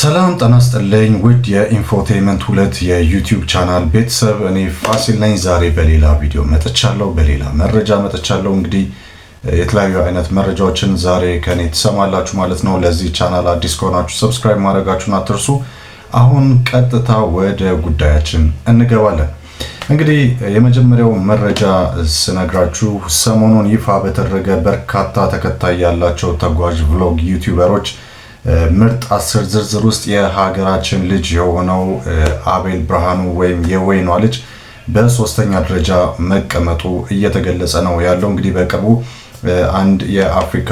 ሰላም ጤና ይስጥልኝ ውድ የኢንፎቴይንመንት 2 የዩቲዩብ ቻናል ቤተሰብ እኔ ፋሲል ነኝ። ዛሬ በሌላ ቪዲዮ መጥቻለሁ፣ በሌላ መረጃ መጥቻለሁ። እንግዲህ የተለያዩ አይነት መረጃዎችን ዛሬ ከኔ ትሰማላችሁ ማለት ነው። ለዚህ ቻናል አዲስ ከሆናችሁ ሰብስክራይብ ማድረጋችሁን አትርሱ። አሁን ቀጥታ ወደ ጉዳያችን እንገባለን። እንግዲህ የመጀመሪያው መረጃ ስነግራችሁ ሰሞኑን ይፋ በተደረገ በርካታ ተከታይ ያላቸው ተጓዥ ቭሎግ ዩቲዩበሮች ምርጥ 10 ዝርዝር ውስጥ የሀገራችን ልጅ የሆነው አቤል ብርሃኑ ወይም የወይኗ ልጅ በሶስተኛ ደረጃ መቀመጡ እየተገለጸ ነው ያለው። እንግዲህ በቅርቡ አንድ የአፍሪካ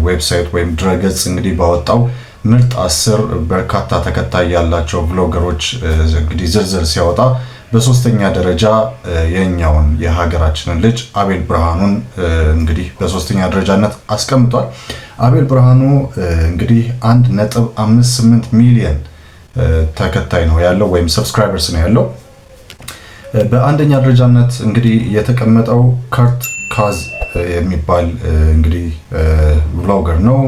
ዌብሳይት ወይም ድረገጽ እንግዲህ ባወጣው ምርጥ 10 በርካታ ተከታይ ያላቸው ቭሎገሮች እንግዲህ ዝርዝር ሲያወጣ በሶስተኛ ደረጃ የኛውን የሀገራችንን ልጅ አቤል ብርሃኑን እንግዲህ በሶስተኛ ደረጃነት አስቀምጧል። አቤል ብርሃኑ እንግዲህ 1.58 ሚሊዮን ተከታይ ነው ያለው ወይም ሰብስክራይበርስ ነው ያለው። በአንደኛ ደረጃነት እንግዲህ የተቀመጠው ከርት ካዝ የሚባል እንግዲህ ቭሎገር ነው።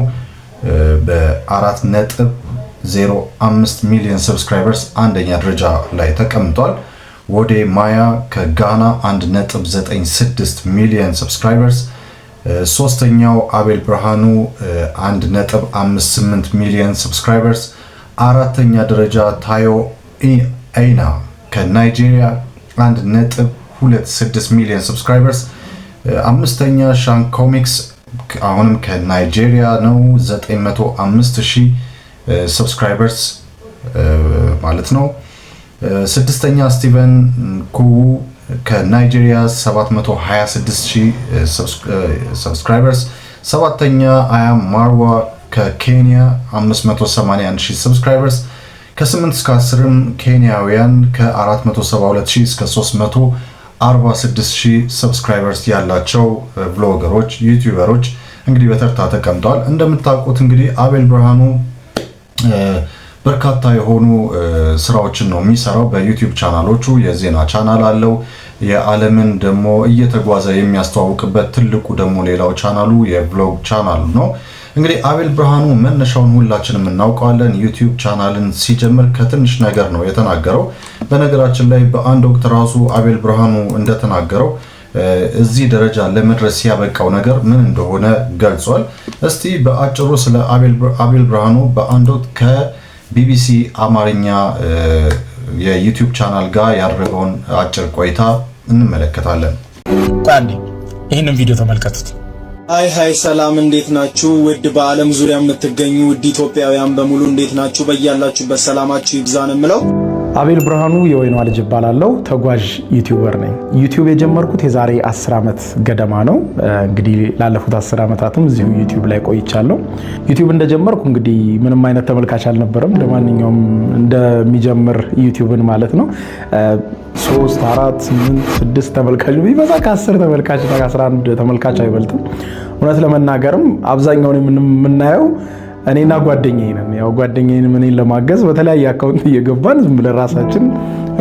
በ4.05 ሚሊዮን ሰብስክራይበርስ አንደኛ ደረጃ ላይ ተቀምጧል። ወደ ማያ ከጋና 1.96 ሚሊዮን ሰብስክራይበርስ። ሶስተኛው አቤል ብርሃኑ 1.58 ሚሊዮን ሰብስክራይበርስ። አራተኛ ደረጃ ታዮ አይና ከናይጄሪያ 1.26 ሚሊዮን ሰብስክራይበርስ። አምስተኛ ሻን ኮሚክስ አሁንም ከናይጄሪያ ነው 905,000 ሰብስክራይበርስ ማለት ነው። ስድስተኛ ስቲቨን ኩው ከናይጄሪያ 726,000 ሰብስክራይበርስ። ሰባተኛ አያም ማርዋ ከኬንያ 581,000 ሰብስክራይበርስ። ከ8 እስከ 10 ኬንያውያን ከ472,000 እስከ 346,000 ሰብስክራይበርስ ያላቸው ቭሎገሮች ዩቲዩበሮች እንግዲህ በተርታ ተቀምጠዋል። እንደምታውቁት እንግዲህ አቤል ብርሃኑ በርካታ የሆኑ ስራዎችን ነው የሚሰራው በዩቲዩብ ቻናሎቹ። የዜና ቻናል አለው። የዓለምን ደግሞ እየተጓዘ የሚያስተዋውቅበት ትልቁ ደግሞ ሌላው ቻናሉ የቭሎግ ቻናል ነው። እንግዲህ አቤል ብርሃኑ መነሻውን ሁላችንም እናውቀዋለን። ዩቲዩብ ቻናልን ሲጀምር ከትንሽ ነገር ነው የተናገረው። በነገራችን ላይ በአንድ ወቅት ራሱ አቤል ብርሃኑ እንደተናገረው እዚህ ደረጃ ለመድረስ ያበቃው ነገር ምን እንደሆነ ገልጿል። እስቲ በአጭሩ ስለ አቤል ብርሃኑ በአንድ ወቅት ከቢቢሲ አማርኛ የዩቲዩብ ቻናል ጋር ያደረገውን አጭር ቆይታ እንመለከታለን። ታንዲ ይህንን ቪዲዮ ተመልከቱት። ሃይ ሰላም፣ እንዴት ናችሁ? ውድ በአለም ዙሪያ የምትገኙ ውድ ኢትዮጵያውያን በሙሉ እንዴት ናችሁ? በያላችሁበት ሰላማችሁ ይብዛን እምለው አቤል ብርሃኑ የወይኗ ልጅ እባላለሁ። ተጓዥ ዩቲዩበር ነኝ። ዩቲዩብ የጀመርኩት የዛሬ 10 ዓመት ገደማ ነው። እንግዲህ ላለፉት 10 ዓመታትም እዚሁ ዩቲዩብ ላይ ቆይቻለሁ። ዩቲዩብ እንደጀመርኩ እንግዲህ ምንም አይነት ተመልካች አልነበረም። ለማንኛውም እንደሚጀምር ዩቲዩብን ማለት ነው 3 4 8 6 ተመልካች ቢበዛ ከ10 ተመልካች እና ከ11 ተመልካች አይበልጥም። እውነት ለመናገርም አብዛኛውን የምናየው እኔና ጓደኛዬ ነን። ያው ጓደኛዬን እኔን ለማገዝ በተለያየ አካውንት እየገባን ዝም ብለን ራሳችን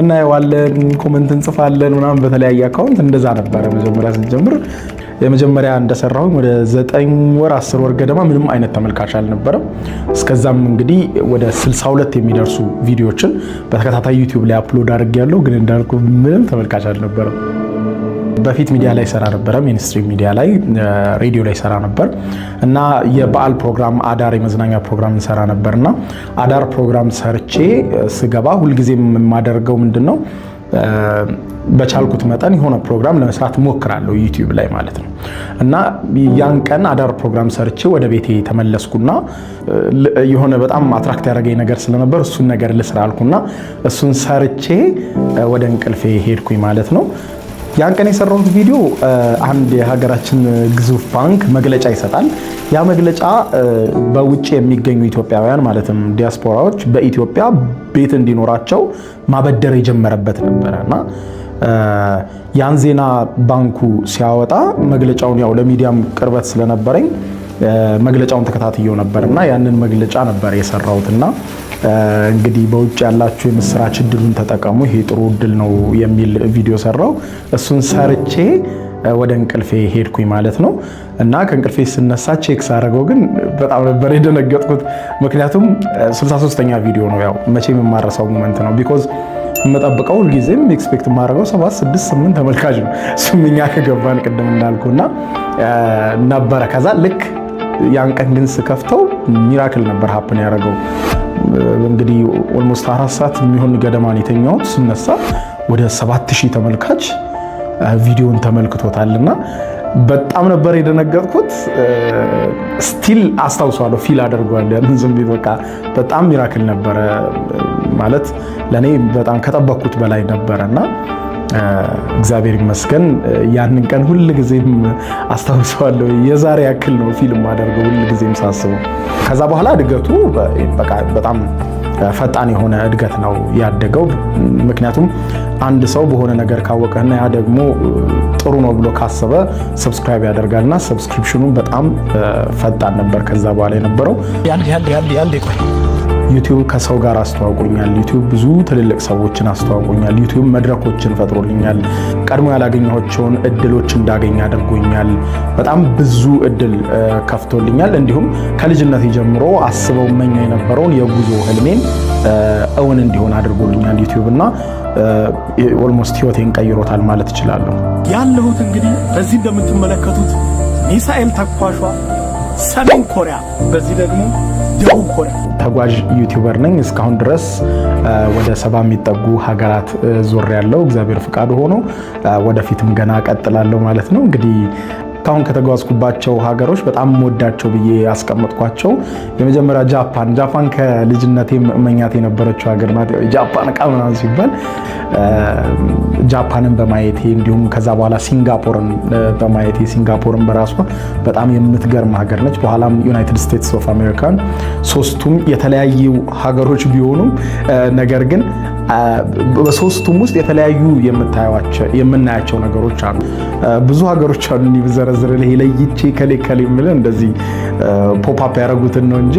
እናየዋለን፣ ኮሜንት እንጽፋለን ምናምን በተለያየ አካውንት እንደዛ ነበረ መጀመሪያ ስንጀምር። የመጀመሪያ እንደሰራሁኝ ወደ 9 ወር 10 ወር ገደማ ምንም አይነት ተመልካች አልነበረም። እስከዛም እንግዲህ ወደ 62 የሚደርሱ ቪዲዮዎችን በተከታታይ ዩቲዩብ ላይ አፕሎድ አድርጌያለሁ። ግን እንዳልኩ ምንም ተመልካች አልነበረም። በፊት ሚዲያ ላይ ሰራ ነበር፣ ሚኒስትሪ ሚዲያ ላይ ሬዲዮ ላይ ሰራ ነበር እና የበዓል ፕሮግራም አዳር የመዝናኛ ፕሮግራም ሰራ ነበርና አዳር ፕሮግራም ሰርቼ ስገባ ሁልጊዜም የማደርገው ምንድነው በቻልኩት መጠን የሆነ ፕሮግራም ለመስራት ሞክራለሁ ዩቲዩብ ላይ ማለት ነው። እና ያን ቀን አዳር ፕሮግራም ሰርቼ ወደ ቤቴ ተመለስኩና የሆነ በጣም አትራክት ያደረገኝ ነገር ስለነበር እሱን ነገር ልስራ አልኩና እሱን ሰርቼ ወደ እንቅልፌ ሄድኩኝ ማለት ነው። ያን ቀን የሰራሁት ቪዲዮ አንድ የሀገራችን ግዙፍ ባንክ መግለጫ ይሰጣል። ያ መግለጫ በውጭ የሚገኙ ኢትዮጵያውያን ማለትም ዲያስፖራዎች በኢትዮጵያ ቤት እንዲኖራቸው ማበደር የጀመረበት ነበርና ያን ዜና ባንኩ ሲያወጣ መግለጫውን ያው ለሚዲያም ቅርበት ስለነበረኝ መግለጫውን ተከታትየው ነበርና ያንን መግለጫ ነበር የሰራሁትና እንግዲህ በውጭ ያላችሁ የምስራች እድሉን ተጠቀሙ፣ ይሄ ጥሩ እድል ነው የሚል ቪዲዮ ሰራው። እሱን ሰርቼ ወደ እንቅልፌ ሄድኩኝ ማለት ነው። እና ከእንቅልፌ ስነሳ ቼክ ሳደርገው ግን በጣም ነበር የደነገጥኩት። ምክንያቱም 63ኛ ቪዲዮ ነው። ያው መቼም የማረሳው ሞመንት ነው። ቢኮዝ የምጠብቀው ሁልጊዜም ኤክስፔክት የማደርገው 7 6 8 ተመልካች ነው። እሱም እኛ ከገባን ቅድም እንዳልኩና ነበረ። ከዛ ልክ ያን ቀን ግን ስከፍተው ሚራክል ነበር ሀፕን ያደረገው። እንግዲህ ኦልሞስት 4 ሰዓት የሚሆን ገደማን የተኛሁት ስነሳ ወደ 7000 ተመልካች ቪዲዮን ተመልክቶታልና በጣም ነበር የደነገጥኩት። ስቲል አስታውሳለሁ፣ ፊል አደርገዋለሁ። ያንን ዝም በቃ በጣም ሚራክል ነበረ ማለት ለኔ በጣም ከጠበቅኩት በላይ ነበረና እግዚአብሔር ይመስገን። ያንን ቀን ሁሉ ጊዜም አስታውሳለሁ። የዛሬ ያክል ነው ፊልም አደርገው ሁሉ ጊዜም ሳስበው። ከዛ በኋላ እድገቱ በቃ በጣም ፈጣን የሆነ እድገት ነው ያደገው። ምክንያቱም አንድ ሰው በሆነ ነገር ካወቀና ያ ደግሞ ጥሩ ነው ብሎ ካሰበ ሰብስክራይብ ያደርጋልና ሰብስክሪፕሽኑ በጣም ፈጣን ነበር። ከዛ በኋላ የነበረው ያንዴ ቆይ ዩቲዩብ ከሰው ጋር አስተዋውቆኛል። ዩቲዩብ ብዙ ትልልቅ ሰዎችን አስተዋውቆኛል። ዩቲዩብ መድረኮችን ፈጥሮልኛል። ቀድሞ ያላገኘኋቸውን እድሎች እንዳገኝ አድርጎኛል። በጣም ብዙ እድል ከፍቶልኛል። እንዲሁም ከልጅነት ጀምሮ አስበው መኘው የነበረውን የጉዞ ህልሜን እውን እንዲሆን አድርጎልኛል ዩቲዩብ እና ኦልሞስት ህይወቴን ቀይሮታል ማለት እችላለሁ። ያለሁት እንግዲህ በዚህ እንደምትመለከቱት ሚሳኤል ተኳሿ ሰሜን ኮሪያ፣ በዚህ ደግሞ ደቡብ ኮሪያ ተጓዥ ዩቲዩበር ነኝ። እስካሁን ድረስ ወደ 70 የሚጠጉ ሀገራት ዞር ያለው እግዚአብሔር ፍቃዱ ሆኖ ወደፊትም ገና ቀጥላለሁ ማለት ነው። እንግዲህ እስካሁን ከተጓዝኩባቸው ሀገሮች በጣም ወዳቸው ብዬ ያስቀመጥኳቸው የመጀመሪያ ጃፓን ከልጅነቴ መኛት የነበረችው ሀገር ናት። ጃፓን ዕቃ ምናምን ሲባል ጃፓንን በማየቴ እንዲሁም ከዛ በኋላ ሲንጋፖርን በማየቴ ሲንጋፖርን በራሷ በጣም የምትገርም ሀገር ነች። በኋላም ዩናይትድ ስቴትስ ኦፍ አሜሪካን ሶስቱም የተለያዩ ሀገሮች ቢሆኑም ነገር ግን በሶስቱም ውስጥ የተለያዩ የምናያቸው ነገሮች አሉ። ብዙ ሀገሮች አሉ ብዘረዝር ለይቼ ከሌ ምልን እንደዚህ ፖፕ አፕ ያደረጉትን ነው እንጂ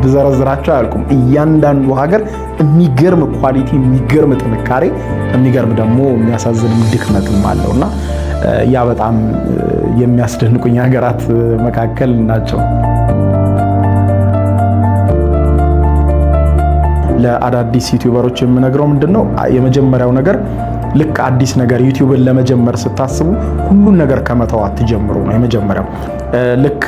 ብዘረዝራቸው አያልቁም። እያንዳንዱ ሀገር የሚገርም ኳሊቲ፣ የሚገርም ጥንካሬ፣ የሚገርም ደግሞ የሚያሳዝን ድክመትም አለውና ያ በጣም የሚያስደንቁኝ ሀገራት መካከል ናቸው። ለአዳዲስ ዩቲዩበሮች የምነግረው ምንድነው የመጀመሪያው ነገር ልክ አዲስ ነገር ዩቲዩብን ለመጀመር ስታስቡ ሁሉን ነገር ከመተው አትጀምሩ ነው የመጀመሪያው። ልክ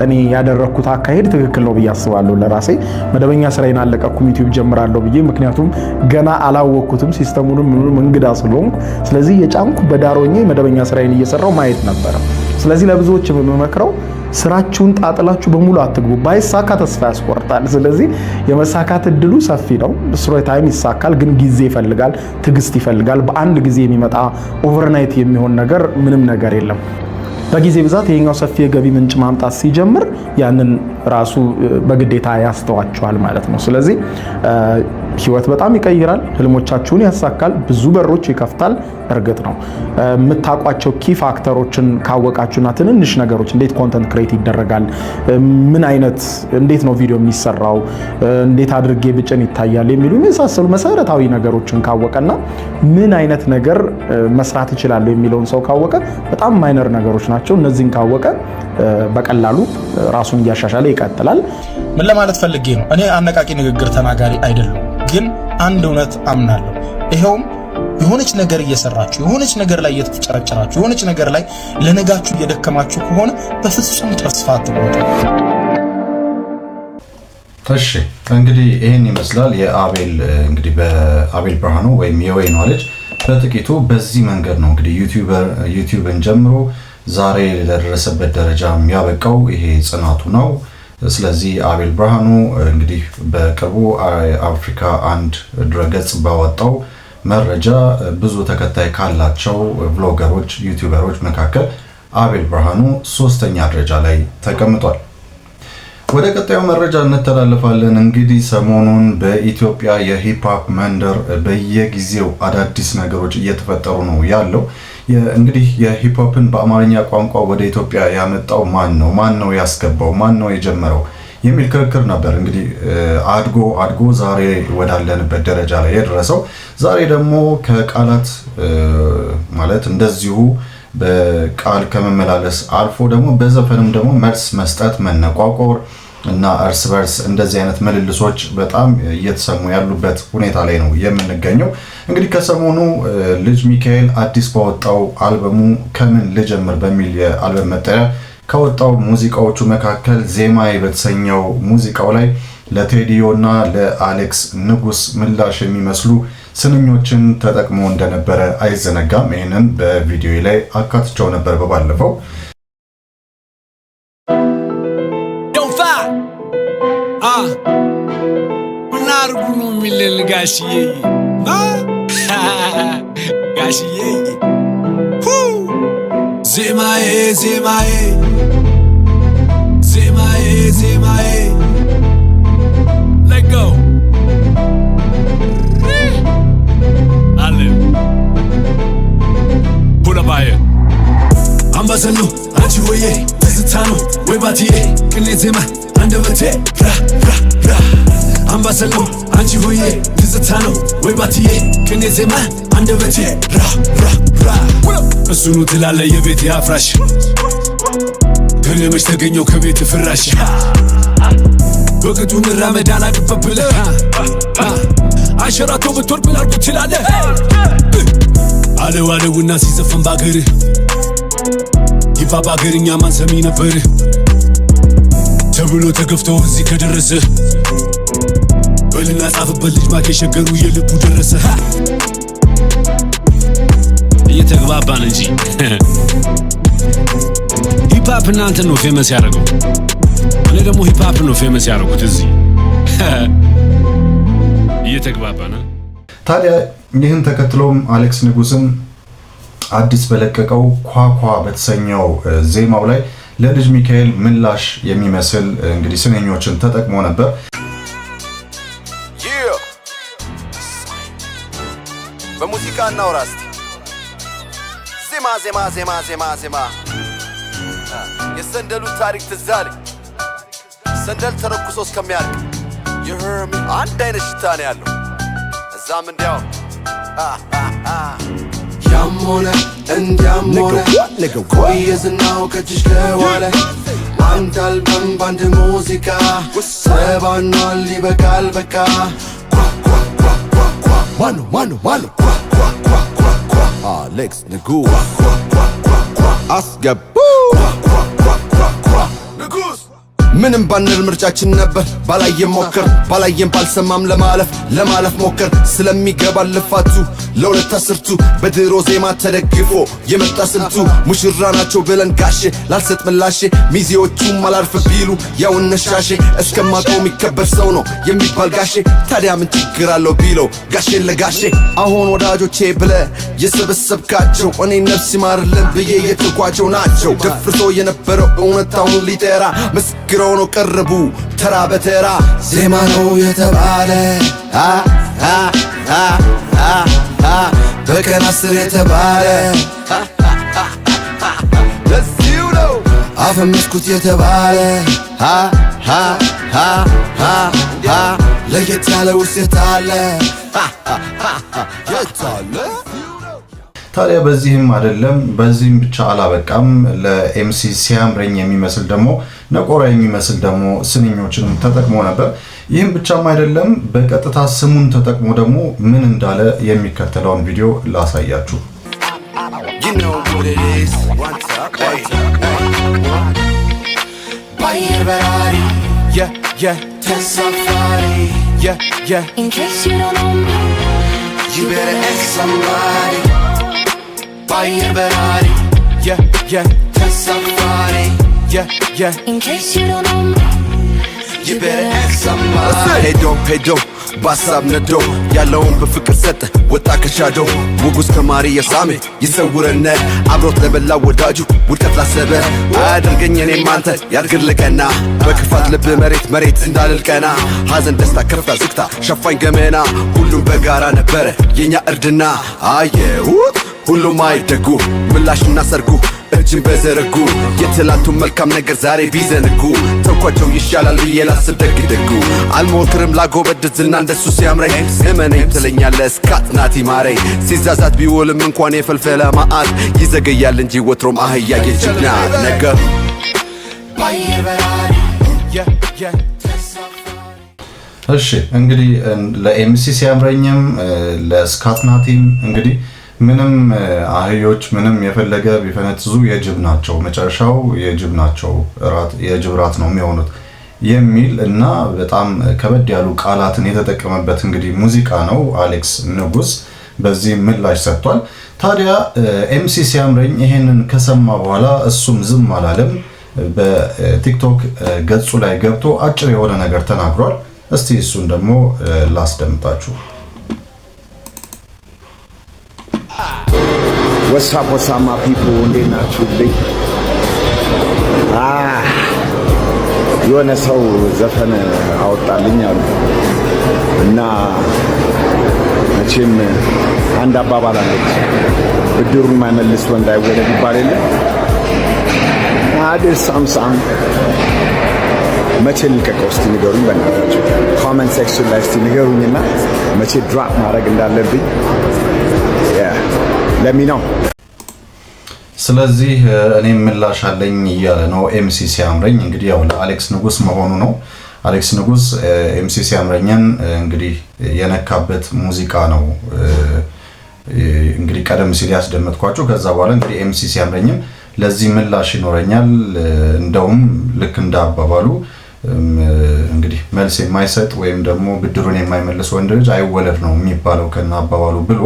እኔ ያደረኩት አካሄድ ትክክል ነው ብዬ አስባለሁ። ለራሴ መደበኛ ስራዬን አለቀኩም ዩቲዩብ ጀምራለሁ ብዬ፣ ምክንያቱም ገና አላወቅኩትም ሲስተሙንም ምንም እንግዳ ስለሆንኩ። ስለዚህ የጫንኩ በዳሮኜ መደበኛ ስራዬን እየሰራው ማየት ነበረ። ስለዚህ ለብዙዎች የምመክረው ስራችሁን ጣጥላችሁ በሙሉ አትግቡ። ባይሳካ ተስፋ ያስቆርጣል። ስለዚህ የመሳካት እድሉ ሰፊ ነው። ስሮ ታይም ይሳካል፣ ግን ጊዜ ይፈልጋል፣ ትግስት ይፈልጋል። በአንድ ጊዜ የሚመጣ ኦቨርናይት የሚሆን ነገር ምንም ነገር የለም። በጊዜ ብዛት የኛው ሰፊ የገቢ ምንጭ ማምጣት ሲጀምር ያንን ራሱ በግዴታ ያስተዋቸዋል ማለት ነው። ስለዚህ ህይወት በጣም ይቀይራል፣ ህልሞቻችሁን ያሳካል፣ ብዙ በሮች ይከፍታል። እርግጥ ነው የምታውቋቸው ኪ ፋክተሮችን ካወቃችሁና ትንንሽ ነገሮች እንዴት ኮንተንት ክሬት ይደረጋል፣ ምን አይነት እንዴት ነው ቪዲዮ የሚሰራው፣ እንዴት አድርጌ ብጭን ይታያል የሚሉ የመሳሰሉ መሰረታዊ ነገሮችን ካወቀና ምን አይነት ነገር መስራት ይችላል የሚለውን ሰው ካወቀ በጣም ማይነር ነገሮች ናቸው። እነዚህን ካወቀ በቀላሉ ራሱን እያሻሻለ ይቀጥላል። ምን ለማለት ፈልጌ ነው? እኔ አነቃቂ ንግግር ተናጋሪ አይደለም፣ ግን አንድ እውነት አምናለሁ። ይሄውም የሆነች ነገር እየሰራችሁ የሆነች ነገር ላይ እየተጨረጨራችሁ የሆነች ነገር ላይ ለነጋችሁ እየደከማችሁ ከሆነ በፍጹም ተስፋ አትቆርጡ። እሺ እንግዲህ ይሄን ይመስላል የአቤል እንግዲህ በአቤል ብርሃኑ ወይም የወይኗ ልጅ በጥቂቱ በዚህ መንገድ ነው እንግዲህ ዩቲዩብን ጀምሮ ዛሬ ለደረሰበት ደረጃ የሚያበቃው ይሄ ጽናቱ ነው። ስለዚህ አቤል ብርሃኑ እንግዲህ በቅርቡ አፍሪካ አንድ ድረገጽ ባወጣው መረጃ ብዙ ተከታይ ካላቸው ብሎገሮች ዩቲዩበሮች መካከል አቤል ብርሃኑ 3ኛ ደረጃ ላይ ተቀምጧል። ወደ ቀጣዩ መረጃ እንተላለፋለን። እንግዲህ ሰሞኑን በኢትዮጵያ የሂፕ ሆፕ መንደር በየጊዜው አዳዲስ ነገሮች እየተፈጠሩ ነው ያለው። እንግዲህ የሂፕ ሆፕን በአማርኛ ቋንቋ ወደ ኢትዮጵያ ያመጣው ማን ነው? ማን ነው ያስገባው? ማን ነው የጀመረው? የሚል ክርክር ነበር። እንግዲህ አድጎ ዛሬ ወዳለንበት ደረጃ ላይ የደረሰው ዛሬ ደግሞ ከቃላት ማለት እንደዚሁ በቃል ከመመላለስ አልፎ ደግሞ በዘፈንም ደግሞ መልስ መስጠት፣ መነቋቆር እና እርስ በርስ እንደዚህ አይነት ምልልሶች በጣም እየተሰሙ ያሉበት ሁኔታ ላይ ነው የምንገኘው። እንግዲህ ከሰሞኑ ልጅ ሚካኤል አዲስ ባወጣው አልበሙ ከምን ልጀምር በሚል የአልበም መጠሪያ ከወጣው ሙዚቃዎቹ መካከል ዜማዬ በተሰኘው ሙዚቃው ላይ ለቴዲዮ እና ለአሌክስ ንጉስ ምላሽ የሚመስሉ ስንኞችን ተጠቅሞ እንደነበረ አይዘነጋም። ይህንን በቪዲዮ ላይ አካትቸው ነበር በባለፈው። ምናርጉኑ ሚልን ጋሽዬ ጋሽዬ ዜማዬ ዜማዬ ዜማዬ ዜማዬ let go አለን ፑላባዬ አምባሰሉ አንቺ ሆዬ ትዝታ ነው ወይ ባትዬ ቅኔ ዜማ አንደበቴ ራ ራ ራ አምባሰሉ አንቺ ሆዬ ትዝታ ነው ወይ ባትዬ ቅኔ ዜማ አንደበቴ ራ ራ ራ እሱኑ ትላለ የቤት አፍራሽ ከነመች ተገኘው ከቤት ፍራሽ በቅጡ ንራመድ አላቅበት ብለህ አሸራቶ ብትወር ብላርጉ ትላለህ አለው አለውና ሲዘፈን ባገርህ ይፋ ባገርኛ ማን ሰሚ ነበር ተብሎ ተገፍተው እዚህ ከደረሰ በልና ጻፍበት ልጅ ማኬ ሸገሩ የልቡ ደረሰ እየተግባባን እንጂ ሂፕሆፕ እናንተ ነው ፌመስ ያደረገው እኔ ደግሞ ሂፕሆፕ ነው ፌመስ ያደረጉት እዚህ እየተግባባን። ታዲያ ይህን ተከትሎም አሌክስ ንጉስም አዲስ በለቀቀው ኳኳ በተሰኘው ዜማው ላይ ለልጅ ሚካኤል ምላሽ የሚመስል እንግዲህ ስንኞችን ተጠቅሞ ነበር። በሙዚቃ እናውራስ ዜማ ዜማ ዜማ ዜማ ዜማ የሰንደሉ ታሪክ ትዛል ሰንደል ተረኩሶ እስከሚያልቅ የህርሚ አንድ አይነት ሽታ ነው ያለው እዛም እንዲያው ያሞነ እንዲያሞነ ቆየዝናው ከጅሽ ከዋለ አንድ አልበም ባንድ ሙዚቃ ሰባኗል ይበቃል በቃ ማኑ ማኑ ማኑ አሌክስ ንጉስ አስገቡ ንጉስ ምንም ባንል ምርጫችን ነበር ባላየም ሞከር ባላየም ባልሰማም ለማለፍ ሞከር ስለሚገባ ልፋቱ ለሁለት አስርቱ በድሮ ዜማ ተደግፎ የመጣ ስልቱ ሙሽራ ናቸው ብለን ጋሼ ላልሰጥ ምላሼ ሚዜዎቹም አላርፍ ቢሉ ያው እነሻሼ እስከማውቀው የሚከበር ሰው ነው የሚባል ጋሼ ታዲያ ምን ችግር አለው ቢለው ጋሼ ለጋሼ አሁን ወዳጆቼ ብለ የሰበሰብካቸው እኔ ነፍስ ይማርልን ብዬ የተኳቸው ናቸው ደፍርሶ የነበረው እውነታውን ሊጠራ መስክረው ነው ቀረቡ ተራ በተራ ዜማ ነው የተባለ በቀን 10 የተባለ ለዚሁ ነው አፈመስኩት የተባለ ለየት ያለ ውስጥ አለ የታለ። ታዲያ በዚህም አይደለም በዚህም ብቻ አላበቃም። ለኤምሲ ሲያምረኝ የሚመስል ደግሞ ነቆራ የሚመስል ደግሞ ስንኞችን ተጠቅሞ ነበር። ይህም ብቻም አይደለም በቀጥታ ስሙን ተጠቅሞ ደግሞ ምን እንዳለ የሚከተለውን ቪዲዮ ላሳያችሁ። Fire Ferrari, yeah, yeah, Tesafari, yeah, yeah. In case you don't know me, you better ask somebody. ሄዶ ባሳብ ነዶ ያለውን በፍቅር ሰጠ ወጣ ከሻዶ ወጉስ ከማሪ የሳሜ ይሰውረነ አብሮት ለበላ ወዳጁ ውድቀት ላሰበ አያደርገኝ እኔም አንተ ያድርግልቀና በክፋት ልብ መሬት እንዳልልቀና ሐዘን ደስታ ከፍታ ዝግታ ሸፋኝ ገመና ሁሉም በጋራ ነበረ የኛ እርድና አየሁት ሁሉም አይደጉ ምላሽና ሰርጉ እጅን በዘረጉ የትላንቱን መልካም ነገር ዛሬ ቢዘነጉ ተውኳቸው ይሻላል ብዬ ላስብ ደግደጉ አልሞክርም ላጎበድዝና እንደሱ ሲያምረኝ እመነኝ ትለኛለህ እስካት ናቲ ማረኝ ሲዛዛት ቢውልም እንኳን የፈልፈለ ማአት ይዘገያል እንጂ ወትሮም አህያ የጅግና ነገር እሺ እንግዲህ ለኤምሲ ሲያምረኝም ለስካት ናቲም እንግዲህ ምንም አህዮች ምንም የፈለገ ቢፈነጥዙ የጅብ ናቸው መጨረሻው የጅብ ናቸው የጅብ ራት ነው የሚሆኑት የሚል እና በጣም ከበድ ያሉ ቃላትን የተጠቀመበት እንግዲህ ሙዚቃ ነው አሌክስ ንጉስ በዚህ ምላሽ ሰጥቷል ታዲያ ኤምሲ ሲያምረኝ ይሄንን ከሰማ በኋላ እሱም ዝም አላለም በቲክቶክ ገጹ ላይ ገብቶ አጭር የሆነ ነገር ተናግሯል እስቲ እሱን ደግሞ ላስደምጣችሁ What's up my people እንዴት ናችሁልኝ የሆነ ሰው ዘፈን አወጣልኝ አሉ እና መቼም አንድ አባባል አለች ብድሩን ማይመልስ ወንድ አይወለድ ይባል የለ አዲስ ሳምሳም መቼ ልቀቀው እስቲ ንገሩኝ በእናታችሁ ኮሜንት ሴክሽን ላይ እስቲ ንገሩኝና መቼ ድራፕ ማድረግ እንዳለብኝ ለሚነው ስለዚህ እኔ ምላሽ አለኝ እያለ ነው ኤምሲ ሲያምረኝ እንግዲህ ያው ለአሌክስ ንጉስ መሆኑ ነው አሌክስ ንጉስ ኤምሲ ሲያምረኝን እንግዲህ የነካበት ሙዚቃ ነው እንግዲህ ቀደም ሲል ያስደመጥኳችሁ ከዛ በኋላ እንግዲህ ኤምሲ ሲያምረኝም ለዚህ ምላሽ ይኖረኛል እንደውም ልክ እንዳባባሉ እንግዲህ መልስ የማይሰጥ ወይም ደግሞ ብድሩን የማይመልስ ወንድ ልጅ አይወለድ ነው የሚባለው ከና አባባሉ ብሎ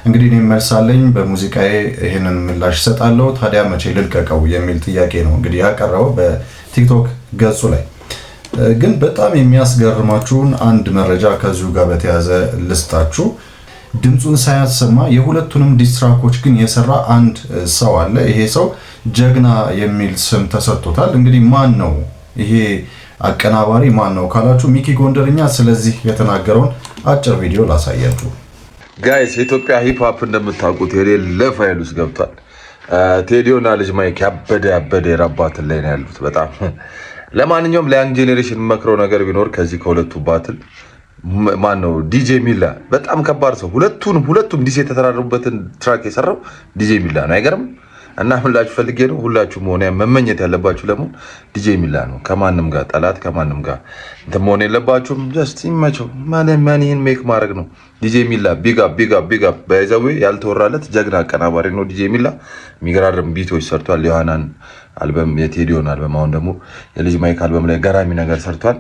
እንግዲህ እኔ መልሳለኝ በሙዚቃዬ ይሄንን ምላሽ ሰጣለሁ ታዲያ መቼ ልልቀቀው የሚል ጥያቄ ነው እንግዲህ ያቀረበው በቲክቶክ ገጹ ላይ ግን በጣም የሚያስገርማችሁን አንድ መረጃ ከዚሁ ጋር በተያያዘ ልስጣችሁ ድምጹን ሳያሰማ የሁለቱንም ዲስትራኮች ግን የሰራ አንድ ሰው አለ ይሄ ሰው ጀግና የሚል ስም ተሰጥቶታል እንግዲህ ማን ነው ይሄ አቀናባሪ ማን ነው ካላችሁ ሚኪ ጎንደርኛ ስለዚህ የተናገረውን አጭር ቪዲዮ ላሳያችሁ ጋይስ ኢትዮጵያ ሂፕ ሆፕ እንደምታውቁት የሌለ ፋይል ውስጥ ገብቷል ቴዲዮና ልጅ ማይክ ያበደ የራባትን ላይ ነው ያሉት በጣም ለማንኛውም ለያንግ ጄኔሬሽን መክሮ ነገር ቢኖር ከዚህ ከሁለቱ ባትል ማን ነው ዲጄ ሚላ በጣም ከባድ ሰው ሁለቱም ዲጄ የተተራረቡበትን ትራክ የሰራው ዲጄ ሚላ ነው አይገርም እና ሁላችሁ ፈልጌ ነው ሁላችሁም ሆነ መመኘት ያለባችሁ ለምን ዲጄ ሚላ ነው ከማንም ጋር ጠላት ከማንም ጋር እንትን መሆን የለባችሁም ጀስት ይመቸው ማንህን ሜክ ማድረግ ነው ዲጄ ሚላ ቢግ አፕ ባይዘዌ ያልተወራለት ጀግና አቀናባሪ ነው ዲጄ ሚላ የሚገራርም ቢቶች ሰርቷል ዮሐናን አልበም የቴዲዮን አልበም አሁን ደግሞ የልጅ ማይክ አልበም ላይ ገራሚ ነገር ሰርቷል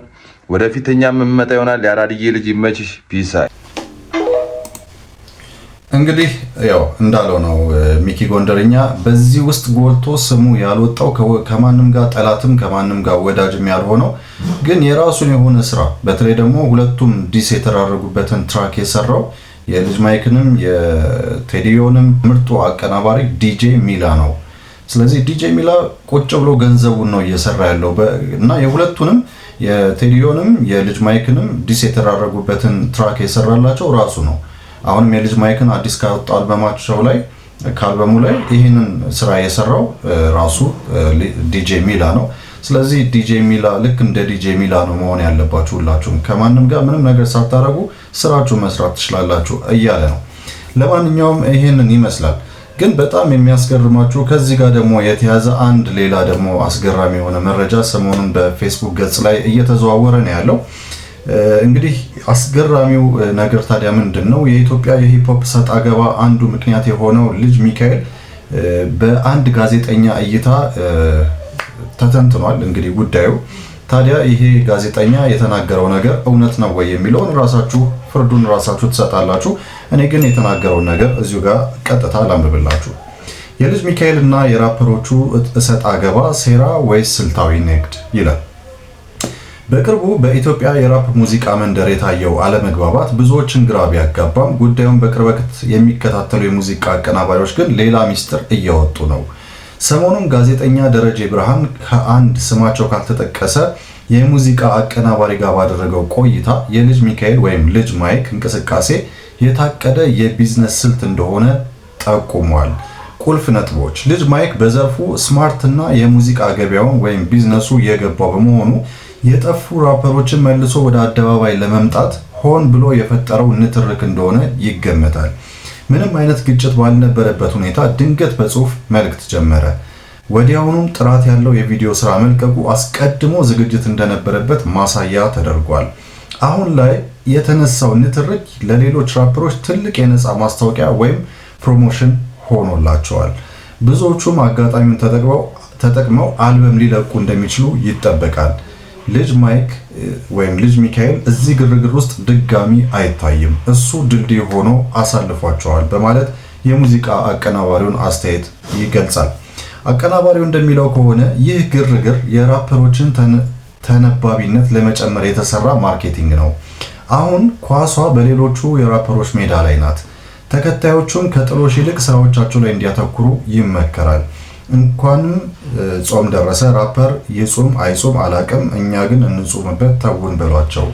ወደፊትኛም መመጣ ይሆናል ያራድዬ ልጅ ይመችሽ ፒስ እንግዲህ ያው እንዳለው ነው ሚኪ ጎንደርኛ በዚህ ውስጥ ጎልቶ ስሙ ያልወጣው ከማንም ጋር ጠላትም ከማንም ጋር ወዳጅም ያልሆነው ግን የራሱን የሆነ ስራ በተለይ ደግሞ ሁለቱም ዲስ የተራረጉበትን ትራክ የሰራው የልጅ ማይክንም የቴዲዮንም ምርጡ አቀናባሪ ዲጄ ሚላ ነው ስለዚህ ዲጄ ሚላ ቁጭ ብሎ ገንዘቡን ነው እየሰራ ያለው እና የሁለቱንም የቴዲዮንም የልጅ ማይክንም ዲስ የተራረጉበትን ትራክ የሰራላቸው ራሱ ነው አሁንም የልጅ ማይክን አዲስ ካወጣው አልበማቸው ላይ ካልበሙ ላይ ይሄንን ስራ የሰራው ራሱ ዲጄ ሚላ ነው ስለዚህ ዲጄ ሚላ ልክ እንደ ዲጄ ሚላ ነው መሆን ያለባችሁ ሁላችሁም ከማንም ጋር ምንም ነገር ሳታረጉ ስራችሁ መስራት ትችላላችሁ እያለ ነው ለማንኛውም ይሄንን ይመስላል ግን በጣም የሚያስገርማችሁ ከዚህ ጋር ደግሞ የተያዘ አንድ ሌላ ደግሞ አስገራሚ የሆነ መረጃ ሰሞኑን በፌስቡክ ገጽ ላይ እየተዘዋወረ ነው ያለው እንግዲህ አስገራሚው ነገር ታዲያ ምንድነው የኢትዮጵያ የሂፕ ሆፕ ሰጣ ገባ አንዱ ምክንያት የሆነው ልጅ ሚካኤል በአንድ ጋዜጠኛ እይታ ተተንትኗል እንግዲህ ጉዳዩ ታዲያ ይሄ ጋዜጠኛ የተናገረው ነገር እውነት ነው ወይ የሚለውን ራሳችሁ ፍርዱን ራሳችሁ ትሰጣላችሁ እኔ ግን የተናገረው ነገር እዚሁ ጋር ቀጥታ ላምብላችሁ የልጅ ሚካኤልና የራፐሮቹ ሰጣ ገባ ሴራ ወይስ ስልታዊ ንግድ ይላል በቅርቡ በኢትዮጵያ የራፕ ሙዚቃ መንደር የታየው አለመግባባት ብዙዎችን ግራ ቢያጋባም ጉዳዩን በቅርበት የሚከታተሉ የሙዚቃ አቀናባሪዎች ግን ሌላ ሚስጥር እያወጡ ነው ሰሞኑን ጋዜጠኛ ደረጀ ብርሃን ከአንድ ስማቸው ካልተጠቀሰ የሙዚቃ አቀናባሪ ጋር ባደረገው ቆይታ የልጅ ሚካኤል ወይም ልጅ ማይክ እንቅስቃሴ የታቀደ የቢዝነስ ስልት እንደሆነ ጠቁሟል ቁልፍ ነጥቦች። ልጅ ማይክ በዘርፉ ስማርትና የሙዚቃ ገበያውን ወይም ቢዝነሱ የገባው በመሆኑ የጠፉ ራፐሮችን መልሶ ወደ አደባባይ ለመምጣት ሆን ብሎ የፈጠረው ንትርክ እንደሆነ ይገመታል። ምንም አይነት ግጭት ባልነበረበት ሁኔታ ድንገት በጽሁፍ መልእክት ጀመረ። ወዲያውኑም ጥራት ያለው የቪዲዮ ስራ መልቀቁ አስቀድሞ ዝግጅት እንደነበረበት ማሳያ ተደርጓል። አሁን ላይ የተነሳው ንትርክ ለሌሎች ራፐሮች ትልቅ የነፃ ማስታወቂያ ወይም ፕሮሞሽን ሆኖላቸዋል። ብዙዎቹም አጋጣሚውን ተጠቅመው አልበም ሊለቁ እንደሚችሉ ይጠበቃል። ልጅ ማይክ ወይም ልጅ ሚካኤል እዚህ ግርግር ውስጥ ድጋሚ አይታይም፣ እሱ ድልድይ ሆኖ አሳልፏቸዋል በማለት የሙዚቃ አቀናባሪውን አስተያየት ይገልጻል። አቀናባሪው እንደሚለው ከሆነ ይህ ግርግር የራፐሮችን ተነባቢነት ለመጨመር የተሰራ ማርኬቲንግ ነው። አሁን ኳሷ በሌሎቹ የራፐሮች ሜዳ ላይ ናት። ተከታዮቹን ከጥሎሽ ይልቅ ስራዎቻቸው ላይ እንዲያተኩሩ ይመከራል። እንኳንም ጾም ደረሰ፣ ራፐር ይጹም አይጹም አላቅም፣ እኛ ግን እንጹምበት ተውን በሏቸው።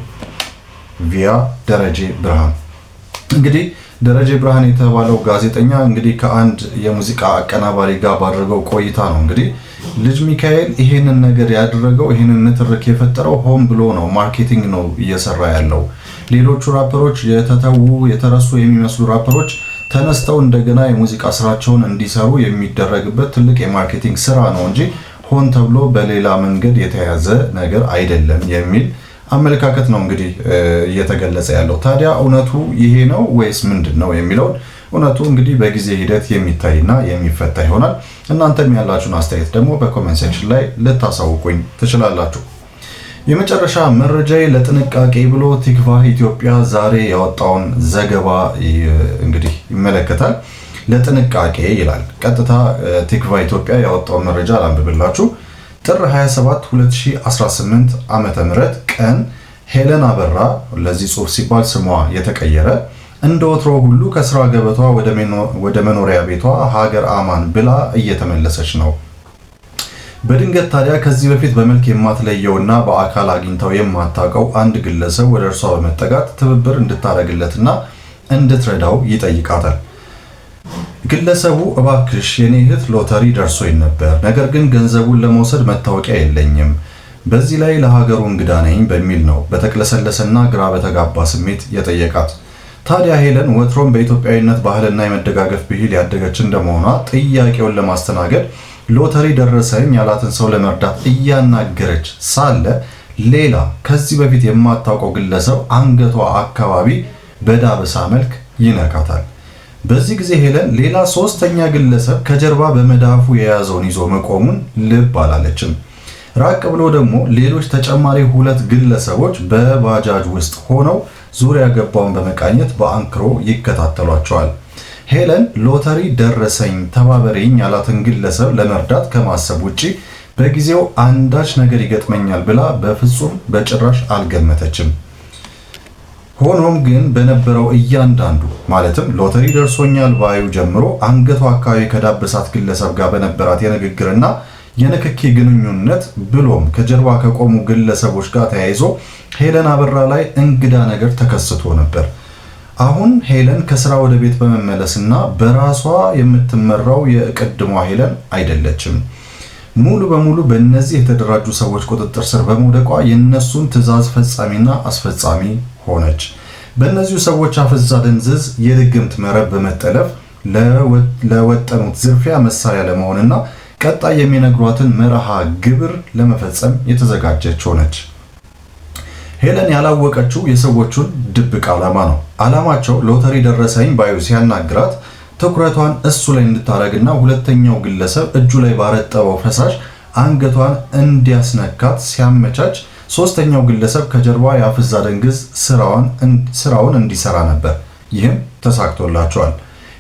ቪያ ደረጀ ብርሃን። እንግዲህ ደረጀ ብርሃን የተባለው ጋዜጠኛ እንግዲህ ከአንድ የሙዚቃ አቀናባሪ ጋር ባደረገው ቆይታ ነው እንግዲህ ልጅ ሚካኤል ይሄንን ነገር ያደረገው ይሄንን ንትርክ የፈጠረው ሆን ብሎ ነው፣ ማርኬቲንግ ነው እየሰራ ያለው። ሌሎቹ ራፐሮች የተተዉ የተረሱ የሚመስሉ ራፐሮች ተነስተው እንደገና የሙዚቃ ስራቸውን እንዲሰሩ የሚደረግበት ትልቅ የማርኬቲንግ ስራ ነው እንጂ ሆን ተብሎ በሌላ መንገድ የተያዘ ነገር አይደለም የሚል አመለካከት ነው እንግዲህ እየተገለጸ ያለው። ታዲያ እውነቱ ይሄ ነው ወይስ ምንድነው የሚለው እውነቱ እንግዲህ በጊዜ ሂደት የሚታይና የሚፈታ ይሆናል። እናንተም ያላችሁን አስተያየት ደግሞ በኮሜንት ሴክሽን ላይ ልታሳውቁኝ ትችላላችሁ። የመጨረሻ መረጃዬ ለጥንቃቄ ብሎ ቲክቫህ ኢትዮጵያ ዛሬ ያወጣውን ዘገባ እንግዲህ ይመለከታል። ለጥንቃቄ ይላል። ቀጥታ ቲክቫህ ኢትዮጵያ ያወጣውን መረጃ ላንብብላችሁ። ጥር 27 2018 ዓመተ ምህረት ቀን ሄለን አበራ፣ ለዚህ ጽሑፍ ሲባል ስሟ የተቀየረ፣ እንደ ወትሮ ሁሉ ከስራ ገበቷ ወደ መኖሪያ ቤቷ ሀገር አማን ብላ እየተመለሰች ነው። በድንገት ታዲያ ከዚህ በፊት በመልክ የማትለየውና በአካል አግኝታው የማታውቀው አንድ ግለሰብ ወደ እርሷ በመጠጋት ትብብር እንድታደርግለትና እንድትረዳው ይጠይቃታል። ግለሰቡ እባክሽ የኔ እህት ሎተሪ ደርሶኝ ነበር፣ ነገር ግን ገንዘቡን ለመውሰድ መታወቂያ የለኝም፣ በዚህ ላይ ለሀገሩ እንግዳ ነኝ በሚል ነው በተቅለሰለሰና ግራ በተጋባ ስሜት የጠየቃት። ታዲያ ሄለን ወትሮም በኢትዮጵያዊነት ባህልና የመደጋገፍ ብሂል ያደገች እንደመሆኗ ጥያቄውን ለማስተናገድ ሎተሪ ደረሰኝ ያላትን ሰው ለመርዳት እያናገረች ሳለ ሌላ ከዚህ በፊት የማታውቀው ግለሰብ አንገቷ አካባቢ በዳበሳ መልክ ይነካታል። በዚህ ጊዜ ሄለን ሌላ ሶስተኛ ግለሰብ ከጀርባ በመዳፉ የያዘውን ይዞ መቆሙን ልብ አላለችም። ራቅ ብሎ ደግሞ ሌሎች ተጨማሪ ሁለት ግለሰቦች በባጃጅ ውስጥ ሆነው ዙሪያ ገባውን በመቃኘት በአንክሮ ይከታተሏቸዋል። ሄለን ሎተሪ ደረሰኝ ተባበረኝ ያላትን ግለሰብ ለመርዳት ከማሰብ ውጪ በጊዜው አንዳች ነገር ይገጥመኛል ብላ በፍጹም በጭራሽ አልገመተችም። ሆኖም ግን በነበረው እያንዳንዱ ማለትም ሎተሪ ደርሶኛል ባዩ ጀምሮ አንገቷ አካባቢ ከዳበሳት ግለሰብ ጋር በነበራት የንግግርና የንክኪ ግንኙነት ብሎም ከጀርባ ከቆሙ ግለሰቦች ጋር ተያይዞ ሄለን አበራ ላይ እንግዳ ነገር ተከስቶ ነበር። አሁን ሄለን ከስራ ወደ ቤት በመመለስና በራሷ የምትመራው የቅድሟ ሄለን አይደለችም። ሙሉ በሙሉ በእነዚህ የተደራጁ ሰዎች ቁጥጥር ስር በመውደቋ የነሱን ትዕዛዝ ፈጻሚና አስፈጻሚ ሆነች። በእነዚሁ ሰዎች አፈዛ ደንዝዝ የድግምት መረብ በመጠለፍ ለወጠኑት ዝርፊያ መሳሪያ ለመሆንና ቀጣይ የሚነግሯትን መርሃ ግብር ለመፈጸም የተዘጋጀች ሆነች። ሄለን ያላወቀችው የሰዎቹን ድብቅ ዓላማ ነው። ዓላማቸው ሎተሪ ደረሰኝ ባዩ ሲያናግራት ትኩረቷን እሱ ላይ እንድታረግና ሁለተኛው ግለሰብ እጁ ላይ ባረጠበው ፈሳሽ አንገቷን እንዲያስነካት ሲያመቻች ሶስተኛው ግለሰብ ከጀርባ የአፍዛ ደንግዝ ስራውን እንዲሰራ ነበር። ይህም ተሳክቶላቸዋል።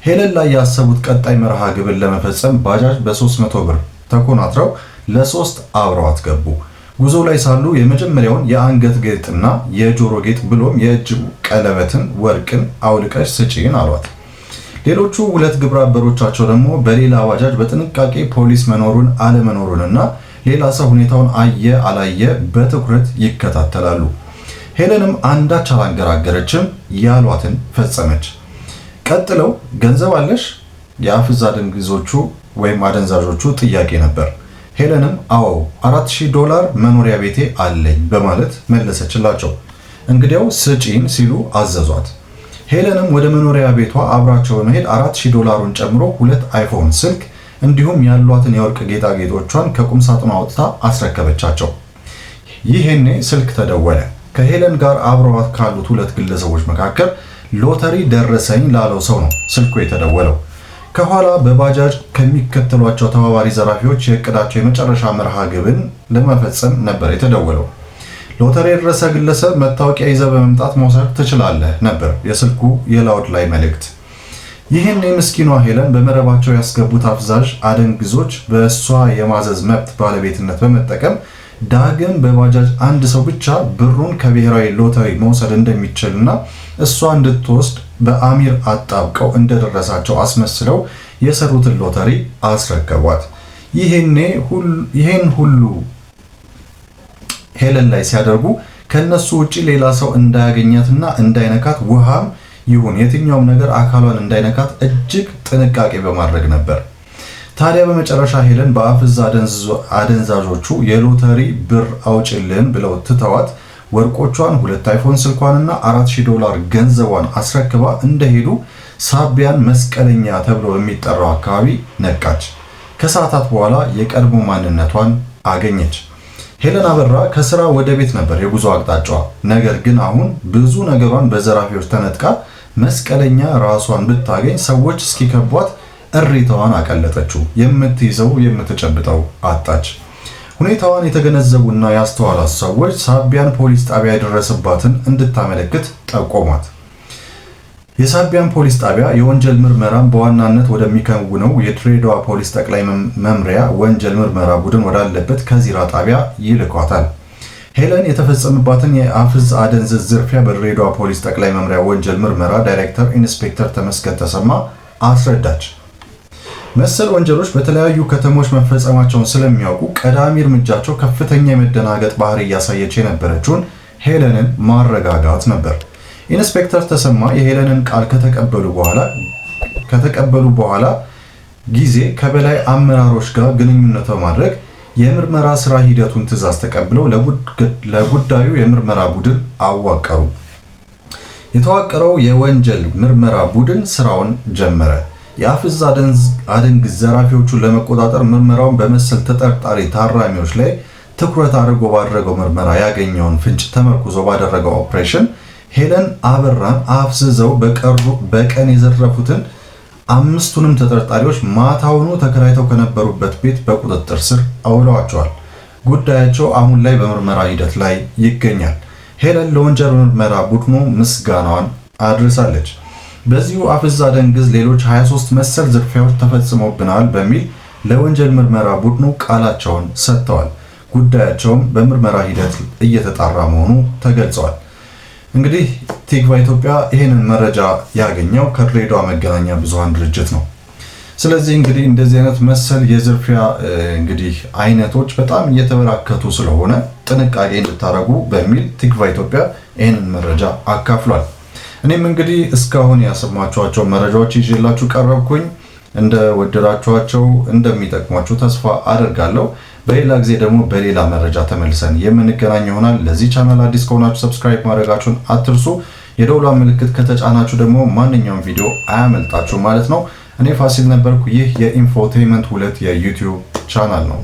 ሄለን ላይ ያሰቡት ቀጣይ መርሃ ግብር ለመፈጸም ባጃጅ በ300 ብር ተኮናትረው ለሶስት አብረዋት ገቡ። ጉዞ ላይ ሳሉ የመጀመሪያውን የአንገት ጌጥና የጆሮ ጌጥ ብሎም የእጅ ቀለበትን ወርቅን አውልቀሽ ስጪን አሏት። ሌሎቹ ሁለት ግብረ አበሮቻቸው ደግሞ በሌላ ባጃጅ በጥንቃቄ ፖሊስ መኖሩን አለመኖሩንና ሌላ ሰው ሁኔታውን አየ አላየ በትኩረት ይከታተላሉ። ሄለንም አንዳች አላንገራገረችም፣ ያሏትን ፈጸመች። ቀጥለው ገንዘብ አለሽ የአፍዝ አደንዛዦቹ ወይም አደንዛዦቹ ጥያቄ ነበር። ሄለንም አዎ $4000 መኖሪያ ቤቴ አለኝ በማለት መለሰችላቸው። እንግዲያው ስጪን ሲሉ አዘዟት። ሄለንም ወደ መኖሪያ ቤቷ አብራቸው በመሄድ $4000ን ጨምሮ 2 አይፎን ስልክ እንዲሁም ያሏትን የወርቅ ጌጣጌጦቿን ከቁም ሳጥኗ አውጥታ አስረከበቻቸው። ይሄኔ ስልክ ተደወለ። ከሄለን ጋር አብረዋት ካሉት 2 ግለሰቦች መካከል ሎተሪ ደረሰኝ ላለው ሰው ነው ስልኩ የተደወለው። ከኋላ በባጃጅ ከሚከተሏቸው ተባባሪ ዘራፊዎች የእቅዳቸው የመጨረሻ መርሃ ግብርን ለመፈጸም ነበር የተደወለው። ሎተሪ የደረሰ ግለሰብ መታወቂያ ይዘህ በመምጣት መውሰድ ትችላለህ ነበር የስልኩ የላውድ ላይ መልእክት። ይህን የምስኪኗ ሄለን በመረባቸው ያስገቡት አፍዛዥ አደንግዞች በእሷ የማዘዝ መብት ባለቤትነት በመጠቀም ዳግም በባጃጅ አንድ ሰው ብቻ ብሩን ከብሔራዊ ሎተሪ መውሰድ እንደሚችልና እሷ እንድትወስድ በአሚር አጣብቀው እንደደረሳቸው አስመስለው የሰሩትን ሎተሪ አስረከቧት። ይሄን ሁሉ ሄለን ላይ ሲያደርጉ ከነሱ ውጪ ሌላ ሰው እንዳያገኛትና እንዳይነካት ውሃም ይሁን የትኛውም ነገር አካሏን እንዳይነካት እጅግ ጥንቃቄ በማድረግ ነበር። ታዲያ በመጨረሻ ሄለን በአፍዝ አደንዛዦቹ የሎተሪ ብር አውጭልን ብለው ትተዋት ወርቆቿን 2 አይፎን ስልኳንና $4000 ገንዘቧን አስረክባ እንደሄዱ ሳቢያን መስቀለኛ ተብሎ በሚጠራው አካባቢ ነቃች። ከሰዓታት በኋላ የቀድሞ ማንነቷን አገኘች። ሄለን አበራ ከስራ ወደ ቤት ነበር የጉዞ አቅጣጫዋ። ነገር ግን አሁን ብዙ ነገሯን በዘራፊዎች ተነጥቃ መስቀለኛ ራሷን ብታገኝ ሰዎች እስኪከቧት እሪታዋን አቀለጠችው። የምትይዘው የምትጨብጠው አጣች። ሁኔታዋን የተገነዘቡና ያስተዋሏት ሰዎች ሳቢያን ፖሊስ ጣቢያ የደረሰባትን እንድታመለክት ጠቆሟት። የሳቢያን ፖሊስ ጣቢያ የወንጀል ምርመራን በዋናነት ወደሚከውነው የድሬዳዋ ፖሊስ ጠቅላይ መምሪያ ወንጀል ምርመራ ቡድን ወዳለበት ከዚራ ጣቢያ ይልኳታል። ሄለን የተፈጸመባትን የአፍዝ አደንዛዥ ዝርፊያ በድሬዳዋ ፖሊስ ጠቅላይ መምሪያ ወንጀል ምርመራ ዳይሬክተር ኢንስፔክተር ተመስገን ተሰማ አስረዳች። መሰል ወንጀሎች በተለያዩ ከተሞች መፈጸማቸውን ስለሚያውቁ ቀዳሚ እርምጃቸው ከፍተኛ የመደናገጥ ባህሪ እያሳየች የነበረችውን ሄለንን ማረጋጋት ነበር። ኢንስፔክተር ተሰማ የሄለንን ቃል ከተቀበሉ በኋላ ጊዜ ከበላይ አመራሮች ጋር ግንኙነት በማድረግ የምርመራ ስራ ሂደቱን ትዕዛዝ ተቀብለው ለጉዳዩ የምርመራ ቡድን አዋቀሩ። የተዋቀረው የወንጀል ምርመራ ቡድን ስራውን ጀመረ። የአፍዝ አደንዛዥ ዘራፊዎቹን ለመቆጣጠር ምርመራውን በመሰል ተጠርጣሪ ታራሚዎች ላይ ትኩረት አድርጎ ባደረገው ምርመራ ያገኘውን ፍንጭ ተመርኩዞ ባደረገው ኦፕሬሽን ሄለን አበራን አፍዝዘው በቀን የዘረፉትን 5ቱንም ተጠርጣሪዎች ማታውኑ ተከራይተው ከነበሩበት ቤት በቁጥጥር ስር አውለዋቸዋል። ጉዳያቸው አሁን ላይ በምርመራ ሂደት ላይ ይገኛል። ሄለን ለወንጀል ምርመራ ቡድኑ ምስጋናዋን አድርሳለች። በዚሁ አፍዝ አደንግዝ ሌሎች 23 መሰል ዝርፊያዎች ተፈጽሞብናል በሚል ለወንጀል ምርመራ ቡድኑ ቃላቸውን ሰጥተዋል። ጉዳያቸውም በምርመራ ሂደት እየተጣራ መሆኑ ተገልጿል። እንግዲህ ቲክቫ ኢትዮጵያ ይህንን መረጃ ያገኘው ከድሬዳዋ መገናኛ ብዙሃን ድርጅት ነው። ስለዚህ እንግዲህ እንደዚህ አይነት መሰል የዝርፊያ እንግዲህ አይነቶች በጣም እየተበራከቱ ስለሆነ ጥንቃቄ እንድታደርጉ በሚል ቲክቫ ኢትዮጵያ ይህንን መረጃ አካፍሏል። እኔም እንግዲህ እስካሁን ያሰማችኋቸው መረጃዎች ይዤላችሁ ቀረብኩኝ። እንደወደዳችኋቸው እንደሚጠቅሟችሁ ተስፋ አደርጋለሁ። በሌላ ጊዜ ደግሞ በሌላ መረጃ ተመልሰን የምንገናኝ ይሆናል። ለዚህ ቻናል አዲስ ከሆናችሁ ሰብስክራይብ ማድረጋችሁን አትርሱ። የደውሏን ምልክት ከተጫናችሁ ደግሞ ማንኛውም ቪዲዮ አያመልጣችሁ ማለት ነው። እኔ ፋሲል ነበርኩ። ይህ የኢንፎቴይመንት 2 የዩቲዩብ ቻናል ነው።